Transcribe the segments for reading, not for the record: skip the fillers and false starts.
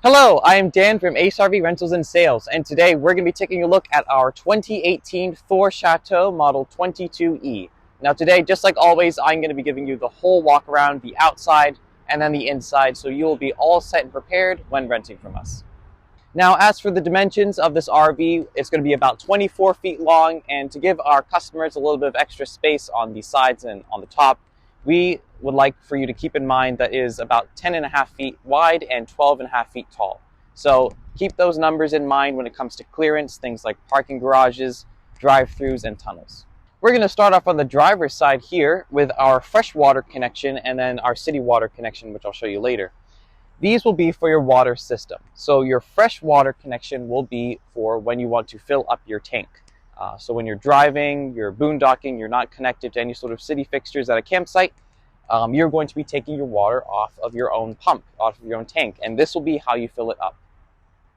Hello, I am Dan from Ace RV Rentals and Sales, and today we're going to be taking a look at our 2018 Thor Chateau Model 22E. Now today, just like always, I'm going to be giving you the whole walk around, the outside and then the inside, so you will be all set and prepared when renting from us. Now, as for the dimensions of this RV, it's going to be about 24 feet long, and to give our customers a little bit of extra space on the sides and on the top, we would like for you to keep in mind that it is about 10.5 feet wide and 12.5 feet tall. So keep those numbers in mind when it comes to clearance, things like parking garages, drive-throughs, and tunnels. We're going to start off on the driver's side here with our freshwater connection and then our city water connection, which I'll show you later. These will be for your water system. So your freshwater connection will be for when you want to fill up your tank. So when you're driving, you're boondocking, you're not connected to any sort of city fixtures at a campsite, you're going to be taking your water off of your own pump, off of your own tank, and this will be how you fill it up.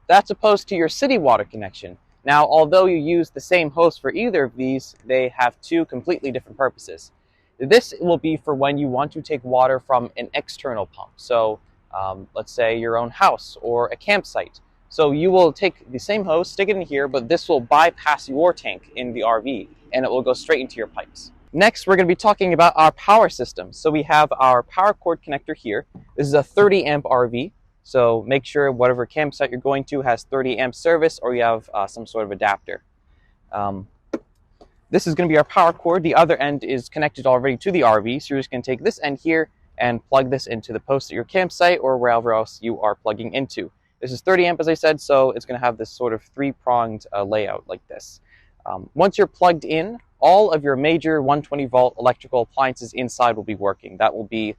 That's opposed to your city water connection. Now, although you use the same hose for either of these, they have two completely different purposes. This will be for when you want to take water from an external pump. So let's say your own house or a campsite. So you will take the same hose, stick it in here, but this will bypass your tank in the RV and it will go straight into your pipes. Next, we're going to be talking about our power system. So we have our power cord connector here. This is a 30 amp RV. So make sure whatever campsite you're going to has 30 amp service or you have some sort of adapter. This is going to be our power cord. The other end is connected already to the RV. So you're just going to take this end here and plug this into the post at your campsite or wherever else you are plugging into. This is 30 amp, as I said, so it's going to have this sort of three-pronged layout like this. Once you're plugged in, all of your major 120-volt electrical appliances inside will be working. That will be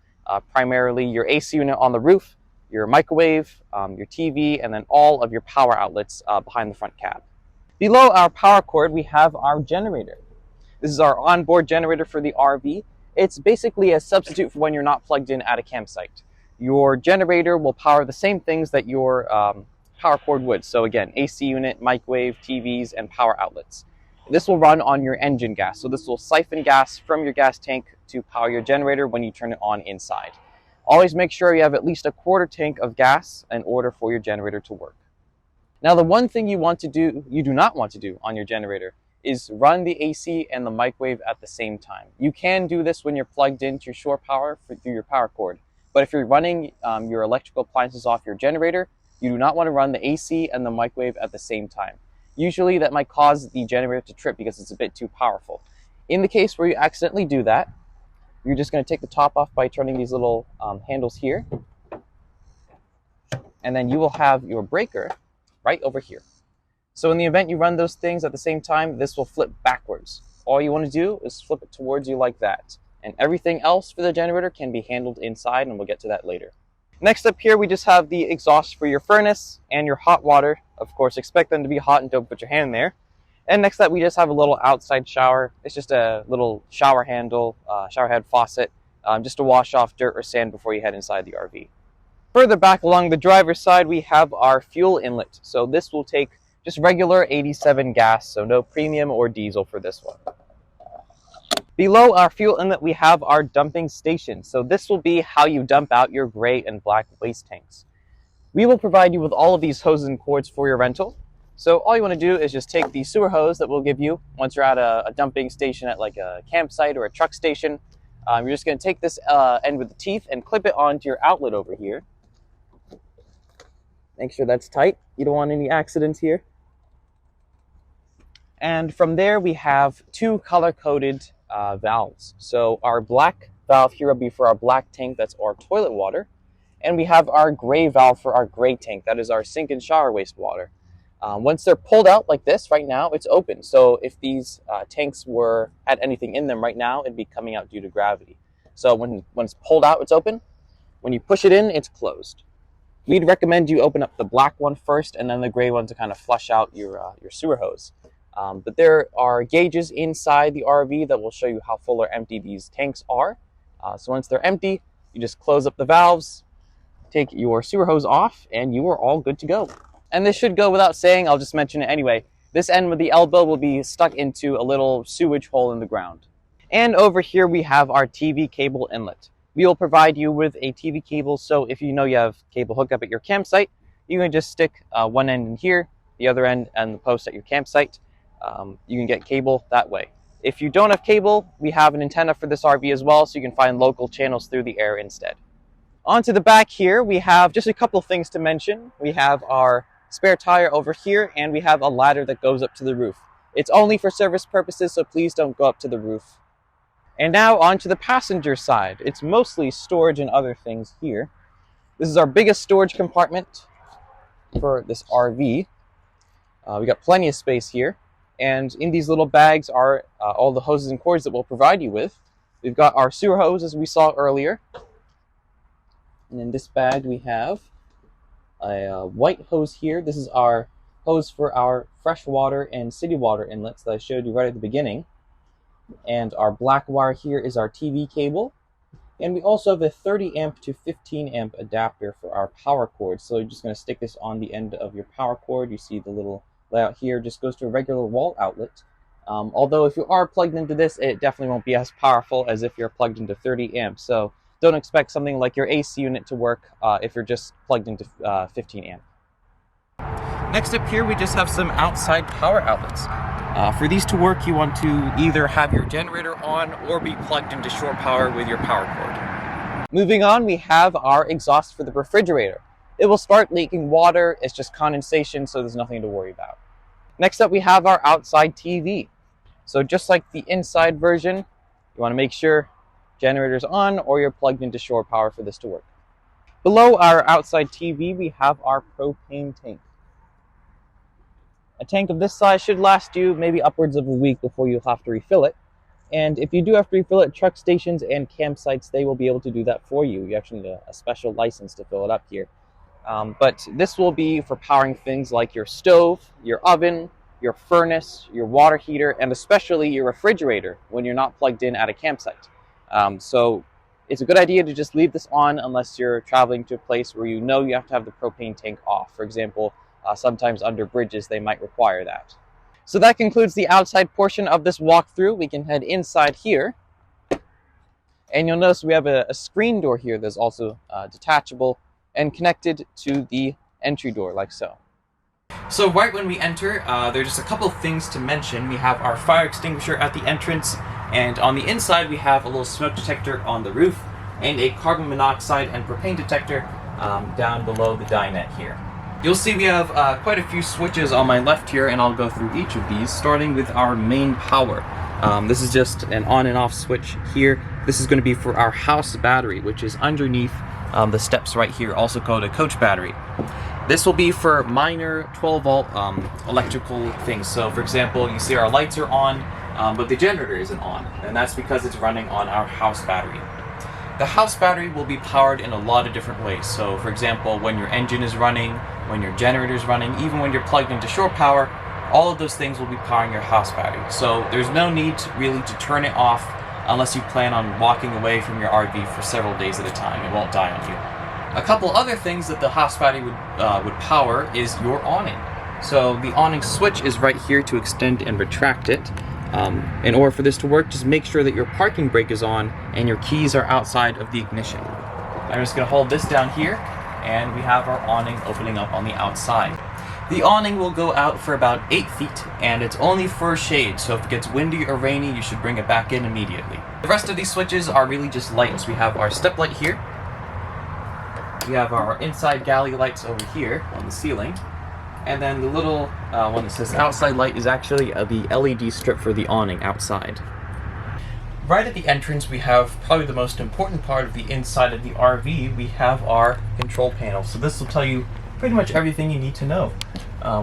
primarily your AC unit on the roof, your microwave, your TV, and then all of your power outlets behind the front cab. Below our power cord, we have our generator. This is our onboard generator for the RV. It's basically a substitute for when you're not plugged in at a campsite. Your generator will power the same things that your power cord would. So again, AC unit, microwave, TVs, and power outlets. This will run on your engine gas. So this will siphon gas from your gas tank to power your generator when you turn it on inside. Always make sure you have at least a quarter tank of gas in order for your generator to work. Now, the one thing you do not want to do on your generator is run the AC and the microwave at the same time. You can do this when you're plugged into your shore power through your power cord. But if you're running your electrical appliances off your generator, you do not want to run the AC and the microwave at the same time. Usually that might cause the generator to trip because it's a bit too powerful. In the case where you accidentally do that, you're just going to take the top off by turning these little handles here. And then you will have your breaker right over here. So in the event you run those things at the same time, this will flip backwards. All you want to do is flip it towards you like that. And everything else for the generator can be handled inside, and we'll get to that later. Next up here, we just have the exhaust for your furnace and your hot water. Of course, expect them to be hot and don't put your hand in there. And next up, we just have a little outside shower. It's just a little shower handle, shower head faucet, just to wash off dirt or sand before you head inside the RV. Further back along the driver's side, we have our fuel inlet. So this will take just regular 87 gas, so no premium or diesel for this one. Below our fuel inlet, we have our dumping station. So this will be how you dump out your gray and black waste tanks. We will provide you with all of these hoses and cords for your rental. So all you want to do is just take the sewer hose that we'll give you once you're at a dumping station at like a campsite or a truck station. You're just going to take this end with the teeth and clip it onto your outlet over here. Make sure that's tight. You don't want any accidents here. And from there, we have two color-coded valves. So our black valve here will be for our black tank, that's our toilet water. And we have our gray valve for our gray tank, that is our sink and shower wastewater. Once they're pulled out like this, right now, it's open. So if these tanks had anything in them right now, it'd be coming out due to gravity. So when it's pulled out, it's open. When you push it in, it's closed. We'd recommend you open up the black one first and then the gray one to kind of flush out your sewer hose. But there are gauges inside the RV that will show you how full or empty these tanks are. So once they're empty, you just close up the valves, take your sewer hose off, and you are all good to go. And this should go without saying, I'll just mention it anyway. This end with the elbow will be stuck into a little sewage hole in the ground. And over here we have our TV cable inlet. We will provide you with a TV cable, so if you know you have cable hookup at your campsite, you can just stick one end in here, the other end and the post at your campsite. You can get cable that way. If you don't have cable, we have an antenna for this RV as well, so you can find local channels through the air instead. Onto the back here, we have just a couple of things to mention. We have our spare tire over here, and we have a ladder that goes up to the roof. It's only for service purposes, so please don't go up to the roof. And now onto the passenger side. It's mostly storage and other things here. This is our biggest storage compartment for this RV. We got plenty of space here. And in these little bags are all the hoses and cords that we'll provide you with. We've got our sewer hose, as we saw earlier. And in this bag we have a white hose here. This is our hose for our freshwater and city water inlets that I showed you right at the beginning. And our black wire here is our TV cable. And we also have a 30 amp to 15 amp adapter for our power cord. So you're just going to stick this on the end of your power cord. You see the little layout here just goes to a regular wall outlet. Although if you are plugged into this, it definitely won't be as powerful as if you're plugged into 30 amps. So don't expect something like your AC unit to work if you're just plugged into 15 amp. Next up here, we just have some outside power outlets. For these to work, you want to either have your generator on or be plugged into shore power with your power cord. Moving on, we have our exhaust for the refrigerator. It will start leaking water. It's just condensation, so there's nothing to worry about. Next up, we have our outside TV. So just like the inside version, you want to make sure generator's on or you're plugged into shore power for this to work. Below our outside TV, we have our propane tank. A tank of this size should last you maybe upwards of a week before you'll have to refill it. And if you do have to refill it, truck stations and campsites, they will be able to do that for you. You actually need a special license to fill it up here. But this will be for powering things like your stove, your oven, your furnace, your water heater, and especially your refrigerator when you're not plugged in at a campsite. So it's a good idea to just leave this on unless you're traveling to a place where you know you have to have the propane tank off. For example, sometimes under bridges they might require that. So that concludes the outside portion of this walkthrough. We can head inside here. And you'll notice we have a screen door here that's also detachable and connected to the entry door like so. So right when we enter, there's just a couple of things to mention. We have our fire extinguisher at the entrance, and on the inside we have a little smoke detector on the roof and a carbon monoxide and propane detector down below the dinette here. You'll see we have quite a few switches on my left here, and I'll go through each of these, starting with our main power. This is just an on and off switch here. This is going to be for our house battery, which is underneath the steps right here, also called a coach battery. This will be for minor 12 volt electrical things. So for example, you see our lights are on, but the generator isn't on, and that's because it's running on our house battery. The house battery will be powered in a lot of different ways. So for example, when your engine is running, when your generator is running, even when you're plugged into shore power, all of those things will be powering your house battery. So there's no need really to turn it off unless you plan on walking away from your RV for several days at a time. It won't die on you. A couple other things that the house battery would power is your awning. So the awning switch is right here to extend and retract it. In order for this to work, just make sure that your parking brake is on and your keys are outside of the ignition. I'm just going to hold this down here, and we have our awning opening up on the outside. The awning will go out for about 8 feet, and it's only for shade, so if it gets windy or rainy, you should bring it back in immediately. The rest of these switches are really just lights. We have our step light here. We have our inside galley lights over here on the ceiling. And then the little one that says outside light is actually the LED strip for the awning outside. Right at the entrance, we have probably the most important part of the inside of the RV. We have our control panel. So this will tell you pretty much everything you need to know.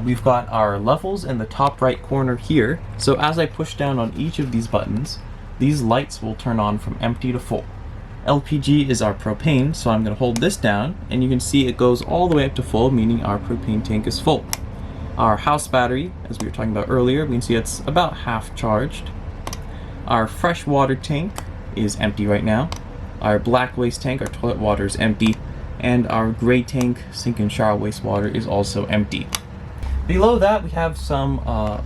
We've got our levels in the top right corner here. So as I push down on each of these buttons, these lights will turn on from empty to full. LPG is our propane, so I'm going to hold this down, and you can see it goes all the way up to full, meaning our propane tank is full. Our house battery, as we were talking about earlier, we can see it's about half charged. Our fresh water tank is empty right now. Our black waste tank, our toilet water, is empty. And our gray tank, sink and shower wastewater, is also empty. Below that, we have some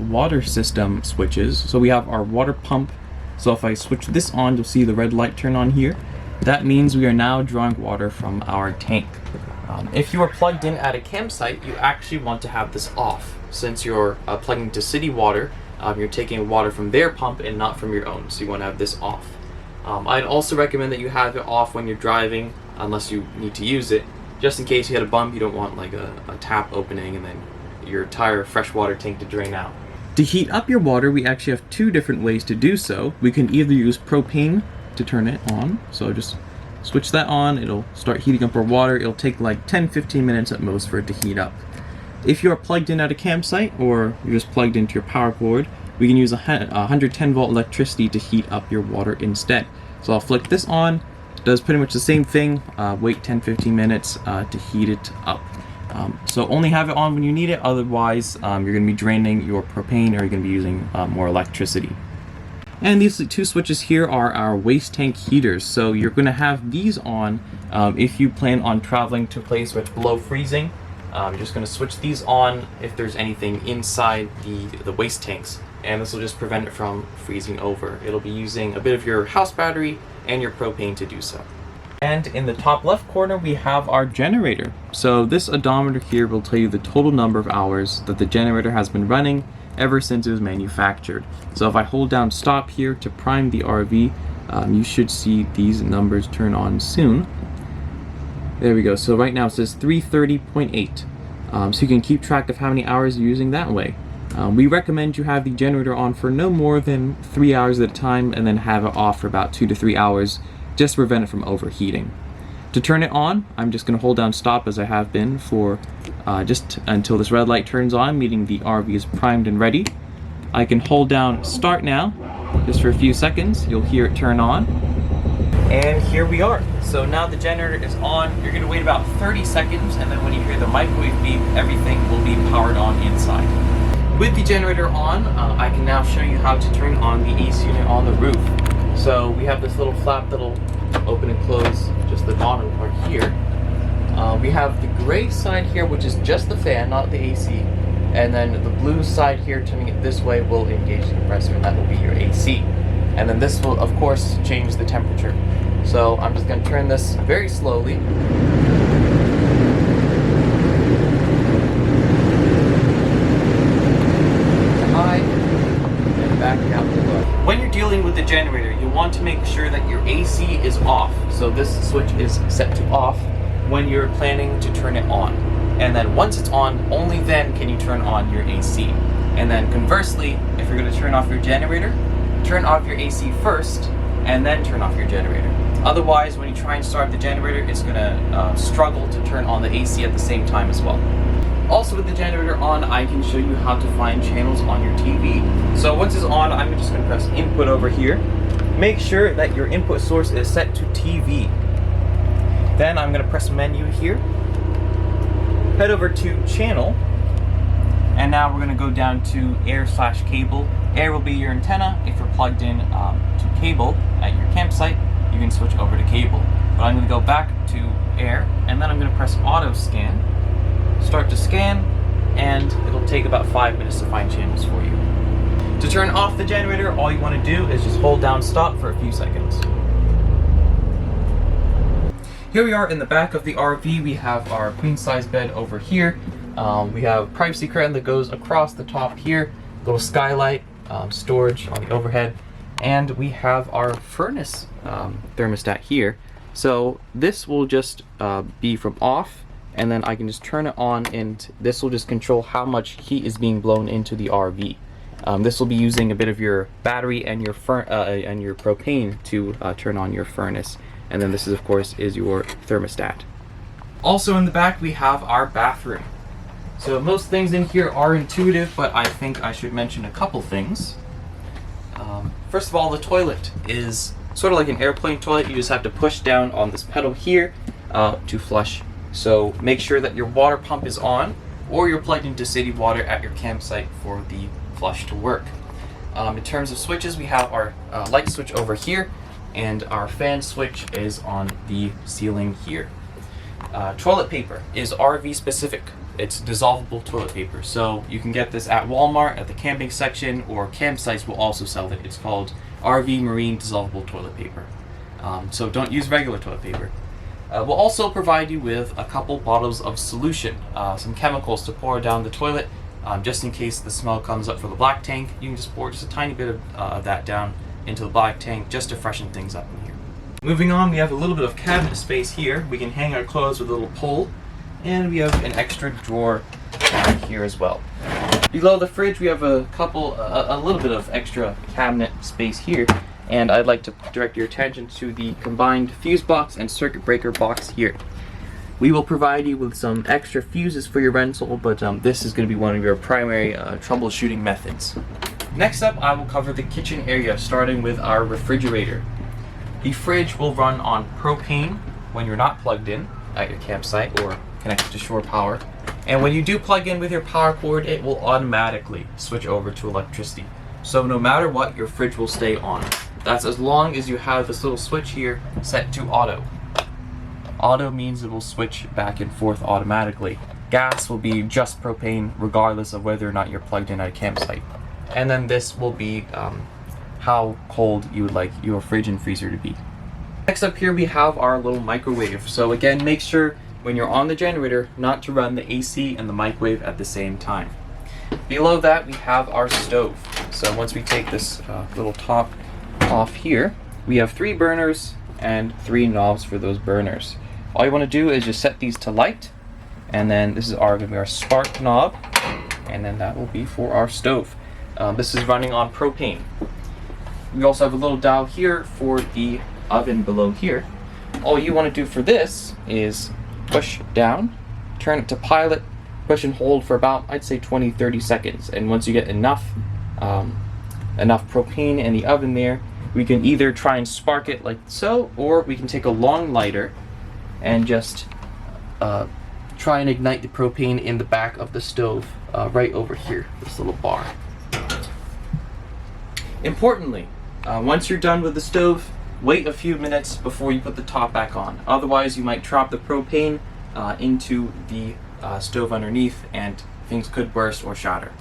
water system switches. So we have our water pump. So if I switch this on, you'll see the red light turn on here. That means we are now drawing water from our tank. If you are plugged in at a campsite, you actually want to have this off. Since you're plugging into city water, you're taking water from their pump and not from your own, so you want to have this off. I'd also recommend that you have it off when you're driving, unless you need to use it. Just in case you hit a bump, you don't want like a tap opening and then your entire freshwater tank to drain out. To heat up your water, we actually have two different ways to do so. We can either use propane to turn it on, so just switch that on, it'll start heating up our water. It'll take like 10-15 minutes at most for it to heat up. If you're plugged in at a campsite or you're just plugged into your power cord, we can use 110 volt electricity to heat up your water instead. So I'll flick this on, it does pretty much the same thing, wait 10-15 minutes to heat it up. So only have it on when you need it, otherwise you're going to be draining your propane or you're going to be using more electricity. And these two switches here are our waste tank heaters. So you're going to have these on if you plan on traveling to a place where it's below freezing. You're just going to switch these on if there's anything inside the waste tanks. And this will just prevent it from freezing over. It'll be using a bit of your house battery and your propane to do so. And in the top left corner, we have our generator. So this odometer here will tell you the total number of hours that the generator has been running ever since it was manufactured. So if I hold down stop here to prime the RV, you should see these numbers turn on soon. There we go. So right now it says 330.8. So you can keep track of how many hours you're using that way. We recommend you have the generator on for no more than 3 hours at a time and then have it off for about 2 to 3 hours just to prevent it from overheating. To turn it on, I'm just going to hold down stop as I have been for just until this red light turns on, meaning the RV is primed and ready. I can hold down start now, just for a few seconds. You'll hear it turn on. And here we are. So now the generator is on. You're going to wait about 30 seconds, and then when you hear the microwave beep, everything will be powered on inside. With the generator on, I can now show you how to turn on the AC unit on the roof. So we have this little flap that'll open and close just the bottom part here. We have the gray side here, which is just the fan, not the AC. And then the blue side here, turning it this way, will engage the compressor, and that will be your AC. And then this will, of course, change the temperature. So I'm just going to turn this very slowly. High, and back down to low. When you're dealing with the generator, you want to make sure that your AC is off. So this switch is set to off when you're planning to turn it on. And then once it's on, only then can you turn on your AC. And then conversely, if you're going to turn off your generator, turn off your AC first and then turn off your generator. Otherwise, when you try and start the generator, it's going to struggle to turn on the AC at the same time as well. Also, with the generator on, I can show you how to find channels on your TV. So once it's on, I'm just going to press input over here. Make sure that your input source is set to TV. Then I'm going to press menu here. Head over to channel. And now we're going to go down to air/cable. Air will be your antenna. If you're plugged in to cable at your campsite, you can switch over to cable. But I'm going to go back to air, and then I'm going to press auto scan. Start to scan, and it'll take about 5 minutes to find channels for you. To turn off the generator, all you want to do is just hold down stop for a few seconds. Here we are in the back of the RV. We have our queen size bed over here. We have privacy curtain that goes across the top here, little skylight, storage on the overhead, and we have our furnace thermostat here. So this will just be from off, and then I can just turn it on, and this will just control how much heat is being blown into the RV. This will be using a bit of your battery and your propane to turn on your furnace. And then this is, of course, is your thermostat. Also in the back, we have our bathroom. So most things in here are intuitive, but I think I should mention a couple things. First of all, the toilet is sort of like an airplane toilet. You just have to push down on this pedal here to flush. So make sure that your water pump is on, or you're plugged into city water at your campsite for the flush to work. In terms of switches, we have our light switch over here, and our fan switch is on the ceiling here. Toilet paper is RV specific. It's dissolvable toilet paper, so you can get this at Walmart at the camping section, or campsites will also sell it. It's called RV Marine Dissolvable Toilet Paper. So don't use regular toilet paper. We'll also provide you with a couple bottles of solution, some chemicals to pour down the toilet, just in case the smell comes up for the black tank. You can just pour just a tiny bit of that down into the black tank just to freshen things up in here. Moving on, we have a little bit of cabinet space here. We can hang our clothes with a little pole, and we have an extra drawer down here as well. Below the fridge, we have a little bit of extra cabinet space here, and I'd like to direct your attention to the combined fuse box and circuit breaker box here. We will provide you with some extra fuses for your rental, but this is going to be one of your primary troubleshooting methods. Next up, I will cover the kitchen area, starting with our refrigerator. The fridge will run on propane when you're not plugged in at your campsite or connected to shore power. And when you do plug in with your power cord, it will automatically switch over to electricity. So no matter what, your fridge will stay on. That's as long as you have this little switch here set to auto. Auto means it will switch back and forth automatically. Gas will be just propane regardless of whether or not you're plugged in at a campsite. And then this will be how cold you would like your fridge and freezer to be. Next up here we have our little microwave. So again, make sure when you're on the generator not to run the AC and the microwave at the same time. Below that we have our stove. So once we take this little top off here, we have 3 burners and 3 knobs for those burners. All you want to do is just set these to light, and then this is going to be our spark knob, and then that will be for our stove. This is running on propane. We also have a little dial here for the oven below here. All you want to do for this is push down, turn it to pilot, push and hold for about, I'd say 20-30 seconds. And once you get enough propane in the oven there, we can either try and spark it like so, or we can take a long lighter and just try and ignite the propane in the back of the stove right over here, this little bar. Importantly, once you're done with the stove, wait a few minutes before you put the top back on. Otherwise, you might drop the propane into the stove underneath and things could burst or shatter.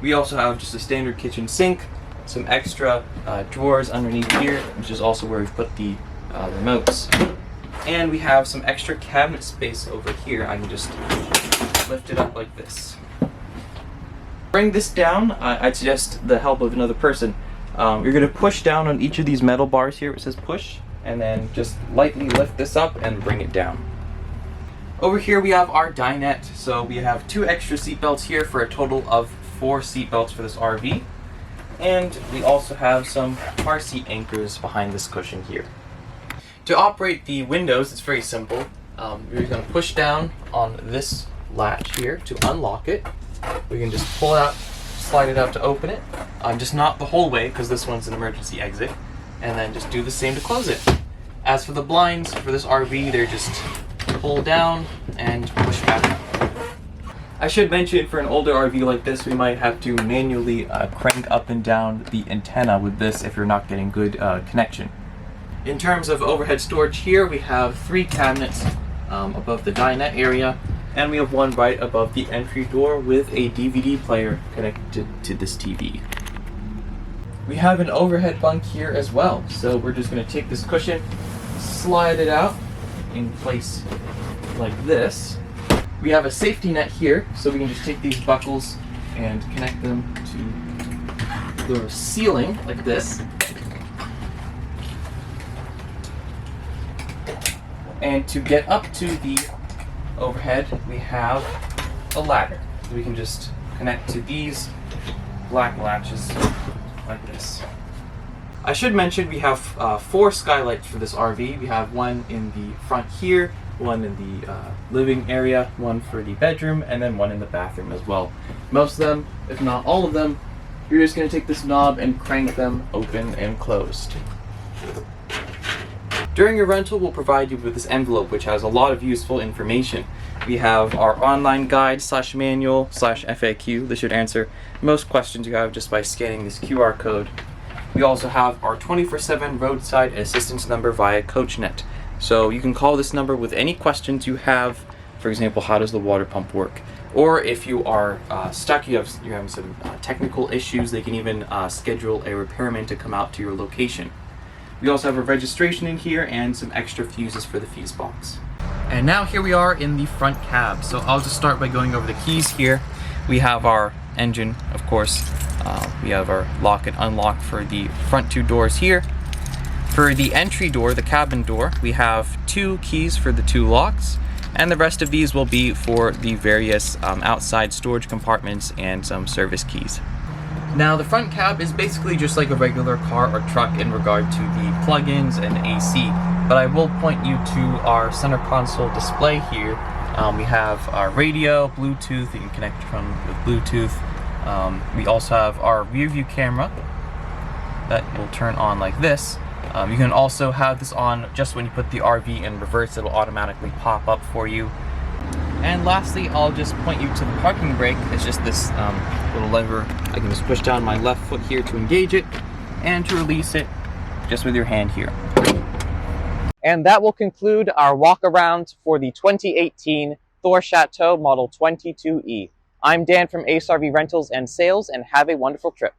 We also have just a standard kitchen sink, some extra drawers underneath here, which is also where we've put the remotes. And we have some extra cabinet space over here. I can just lift it up like this. Bring this down, I'd suggest the help of another person. You're going to push down on each of these metal bars here. It says push, and then just lightly lift this up and bring it down. Over here we have our dinette. So we have 2 extra seat belts here for a total of 4 seat belts for this RV. And we also have some car seat anchors behind this cushion here. To operate the windows, it's very simple. You're going to push down on this latch here to unlock it. We can just pull it out, slide it out to open it. Just not the whole way, because this one's an emergency exit. And then just do the same to close it. As for the blinds for this RV, they're just pull down and push back up. I should mention, for an older RV like this, we might have to manually crank up and down the antenna with this if you're not getting good connection. In terms of overhead storage here, we have 3 cabinets above the dinette area, and we have one right above the entry door with a DVD player connected to this TV. We have an overhead bunk here as well, so we're just going to take this cushion, slide it out in place like this. We have a safety net here, so we can just take these buckles and connect them to the ceiling like this. And to get up to the overhead, we have a ladder. We can just connect to these black latches like this. I should mention we have 4 skylights for this RV. We have one in the front here, one in the living area, one for the bedroom, and then one in the bathroom as well. Most of them, if not all of them, you're just going to take this knob and crank them open and closed. During your rental, we'll provide you with this envelope, which has a lot of useful information. We have our online guide / manual / FAQ. This should answer most questions you have just by scanning this QR code. We also have our 24/7 roadside assistance number via CoachNet. So you can call this number with any questions you have. For example, how does the water pump work? Or if you are stuck, you're having some technical issues, they can even schedule a repairman to come out to your location. We also have a registration in here and some extra fuses for the fuse box. And now here we are in the front cab. So I'll just start by going over the keys here. We have our engine, of course. We have our lock and unlock for the front two doors here. For the entry door, the cabin door, we have 2 keys for the 2 locks, and the rest of these will be for the various outside storage compartments and some service keys. Now the front cab is basically just like a regular car or truck in regard to the plug-ins and AC, but I will point you to our center console display here. We have our radio, Bluetooth, you can connect from with Bluetooth. We also have our rear view camera that will turn on like this. You can also have this on just when you put the RV in reverse, it'll automatically pop up for you. And lastly, I'll just point you to the parking brake. It's just this little lever. I can just push down my left foot here to engage it, and to release it just with your hand here. And that will conclude our walk around for the 2018 Thor Chateau Model 22E. I'm Dan from Ace RV Rentals and Sales, and have a wonderful trip.